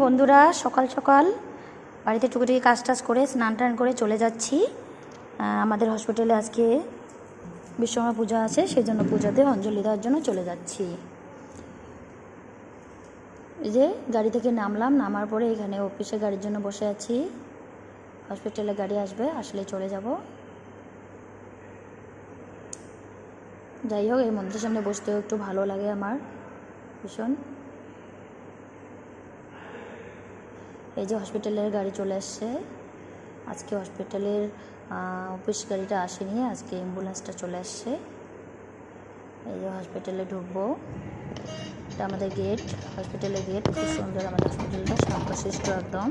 বন্ধুরা, সকাল সকাল বাড়িতে টুকিটাকি কাজ টাজ করে স্নান টান করে চলে যাচ্ছি। আমাদের হসপিটালে আজকে বিশ্বকর্মা পূজা আছে, সেই জন্য পূজাতে অঞ্জলি দেওয়ার জন্য চলে যাচ্ছি। এই যে গাড়ি থেকে নামলাম, নামার পরে এখানে অফিসে গাড়ির জন্য বসে আছি। হসপিটালে গাড়ি আসবে, আসলে চলে যাব। যাই হোক, এই মন্দিরের সামনে বসতেও একটু ভালো লাগে আমার ভীষণ। এই যে হসপিটালের গাড়ি চলে আসছে। আজকে হসপিটালের অফিস গাড়িটা আসেনি, আজকে অ্যাম্বুলেন্সটা চলে আসছে। এই যে হসপিটালে ঢুকবো, এটা আমাদের গেট, হসপিটালের গেট। খুব সুন্দর আমাদের হসপিটালটা, শান্তশিষ্ট একদম,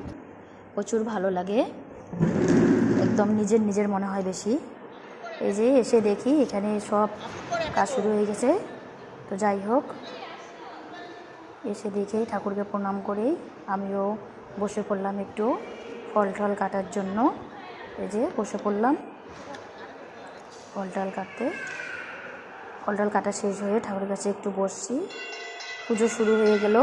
প্রচুর ভালো লাগে, একদম নিজের মনে হয় বেশি। এই যে এসে দেখি এখানে সব কাজ শুরু হয়ে গেছে। তো যাই হোক, এসে দেখেই ঠাকুরকে প্রণাম করেই আমিও বসে পড়লাম একটু ফল টল কাটার জন্য। এই যে বসে পড়লাম ফল টল কাটতে। ফল টল কাটা শেষ হয়ে ঠাকুরের কাছে একটু বসছি। পুজো শুরু হয়ে গেল।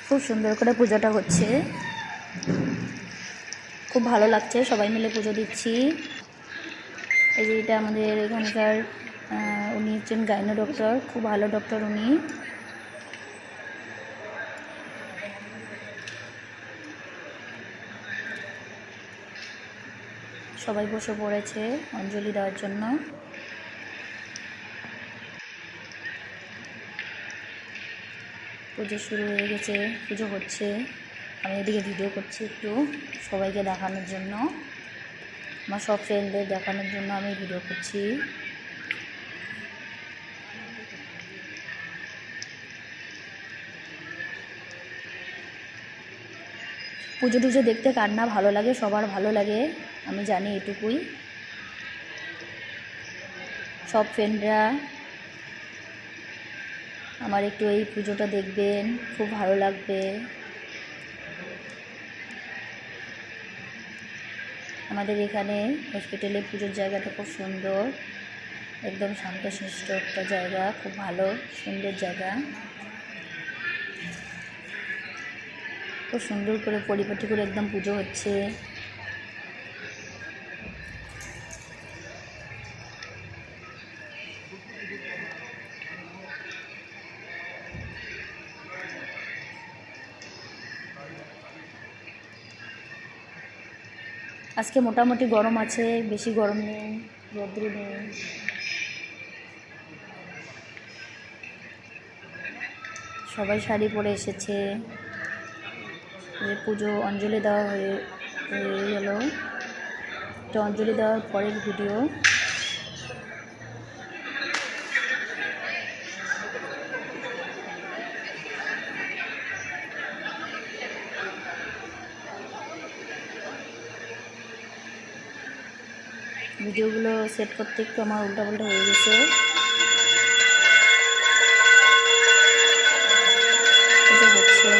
খুব সুন্দর করে পুজোটা হচ্ছে, খুব ভালো লাগছে, সবাই মিলে পুজো দিচ্ছি। এই যে এটা আমাদের এখানকার উনি হচ্ছেন গাইনো ডক্টর, খুব ভালো ডক্টর উনি। সবাই বসে পড়েছে অঞ্জলি দেওয়ার জন্য। পুজো শুরু হয়ে গেছে, পুজো হচ্ছে। আমি এদিকে ভিডিও করছি একটু সবাইকে দেখানোর জন্য, আমার সব ফ্রেন্ডদের দেখানোর জন্য আমি ভিডিও করছি। পুজো টুজো দেখতে কার না ভালো লাগে, সবার ভালো লাগে, আমি জানি এটুকুই। সব ফ্রেন্ডরা আমার একটু এই পুজোটা দেখবেন, খুব ভালো লাগবে। আমাদের এখানে হসপিটালে পুজোর জায়গাটা খুব সুন্দর, একদম শান্তশিষ্ট একটা জায়গা, খুব ভালো সুন্দর জায়গা। খুব সুন্দর করে পরিপাটি করে একদম পুজো হচ্ছে। আজকে মোটামুটি গরম আছে, বেশি গরম নেই, রৌদ্র নেই। সবাই শাড়ি পরে এসেছে। পুজো অঞ্জলি দেওয়া হয়ে গেল, এটা অঞ্জলি দেওয়ার পরের ভিডিও। ভিডিওগুলো সেট করতে একটু আমার উল্টাপাল্টা হয়ে গেছে। পুজো হচ্ছে,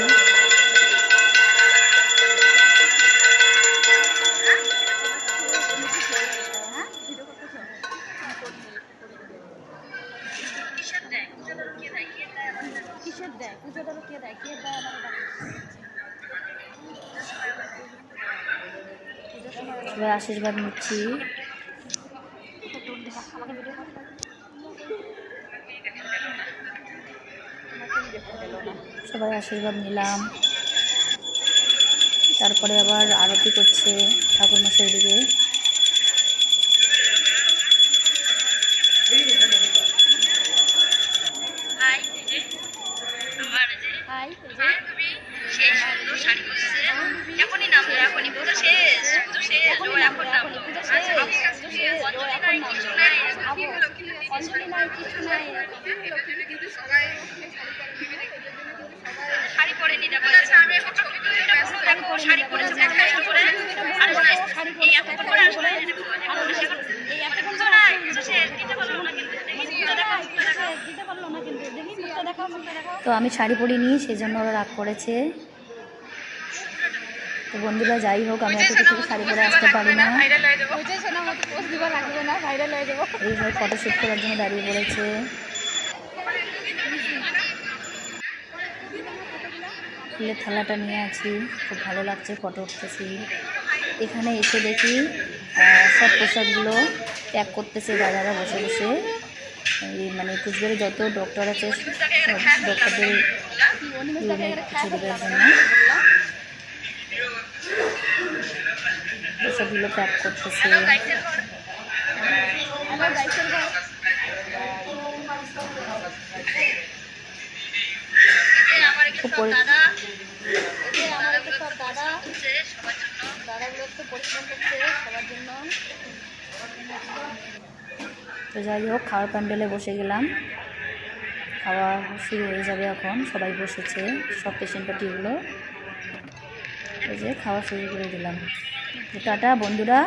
সবাই আশীর্বাদ নিচ্ছি। সবাই আশীর্বাদ নিলাম, তারপরে আবার আরতি করছে ঠাকুরমশাই দিকে। দেখাই সেই সুন্দর শাড়ি পরছে এখনই নামলো এখনই পুজো শেষ পুজো শেষ ও এখন নামলো অঞ্জলি নাই কিছু নাই অঞ্জলি নাই কিছু নাই শাড়ি পরেনি দেখো আমি এখন ছবি তুলে দেখো শাড়ি পরেছে এক কষ্ট করে আর এই এতক্ষণ করে আসলে এই এতক্ষণ করে পুজো শেষ দিতে পারলো না কিন্তু দেখি পুজো দেখা দিতে পারলো না কিন্তু দেখি মুখটা দেখাও তো আমি শাড়ি পরিনি সেই জন্য ওরা রাগ করেছে। তো বন্ধুরা যাই হোক আমি এত কিছু শাড়ি পরে আসতে পারি না, এইভাবে ফটোশ্যুট করার জন্য দাঁড়িয়ে পড়েছে। ফুলের থালাটা নিয়ে আছি, খুব ভালো লাগছে, ফটো উঠতেছি। এখানে এসে দেখি সব পোশাকগুলো প্যাক করতেছে দাদারা বসে বসে। এই মানে কুচবিহারে যত ডক্টর আছে ডক্টরদের কিছু দেওয়ার জন্য সবগুলো প্যাক করতেছে। তো যাই হোক খাওয়ার প্যান্ডেলে বসে গেলাম, খাওয়া শুরু হয়ে যাবে এখন। সবাই বসেছে, সব পেশেন্ট পার্টিগুলো এই যে খাওয়া শুরু করে দিলাম। টাটা বন্ধুরা।